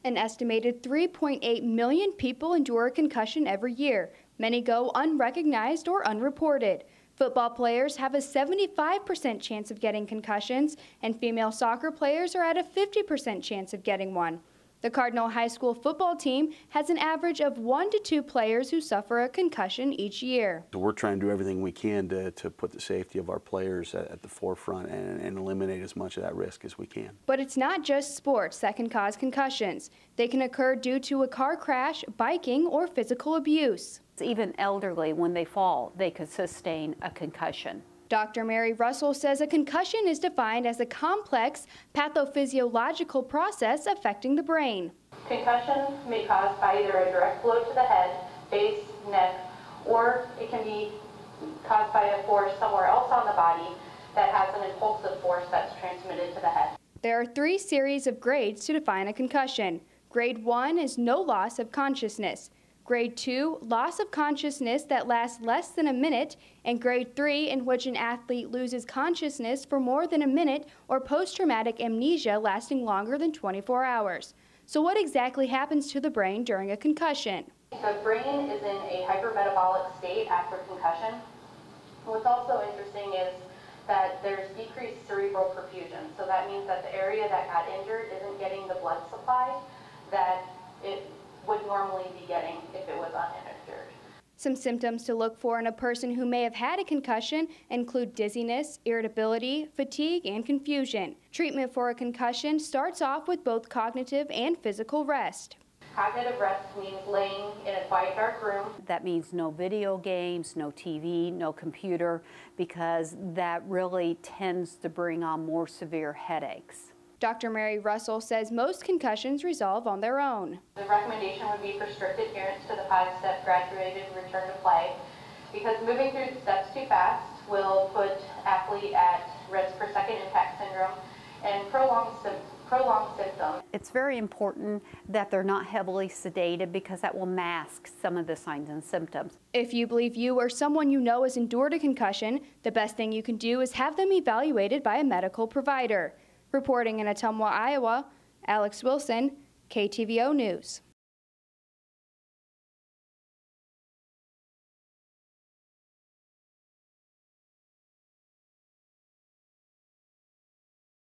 An estimated 3.8 million people endure a concussion every year. Many go unrecognized or unreported. Football players have a 75% chance of getting concussions, and female soccer players are at a 50% chance of getting one. The Cardinal High School football team has an average of 1 to 2 players who suffer a concussion each year. So we're trying to do everything we can to put the safety of our players at the forefront and eliminate as much of that risk as we can. But it's not just sports that can cause concussions. They can occur due to a car crash, biking, or physical abuse. Even elderly, when they fall, they could sustain a concussion. Dr. Mary Russell says a concussion is defined as a complex pathophysiological process affecting the brain. Concussion may be caused by either a direct blow to the head, face, neck, or it can be caused by a force somewhere else on the body that has an impulsive force that's transmitted to the head. There are 3 series of grades to define a concussion. Grade 1 is no loss of consciousness. Grade 2, loss of consciousness that lasts less than a minute, and Grade 3, in which an athlete loses consciousness for more than a minute, or post-traumatic amnesia lasting longer than 24 hours. So what exactly happens to the brain during a concussion? The brain is in a hypermetabolic state after concussion. What's also interesting is that there's decreased cerebral perfusion. So that means that the area that got injured isn't getting the blood supply that it would normally be getting if it was uninjured. Some symptoms to look for in a person who may have had a concussion include dizziness, irritability, fatigue, and confusion. Treatment for a concussion starts off with both cognitive and physical rest. Cognitive rest means laying in a quiet, dark room. That means no video games, no TV, no computer, because that really tends to bring on more severe headaches. Dr. Mary Russell says most concussions resolve on their own. The recommendation would be for strict adherence to the 5-step graduated return to play, because moving through the steps too fast will put athlete at risk for second impact syndrome and prolonged symptoms. It's very important that they're not heavily sedated because that will mask some of the signs and symptoms. If you believe you or someone you know has endured a concussion, the best thing you can do is have them evaluated by a medical provider. Reporting in Ottumwa, Iowa, Alex Wilson, KTVO News.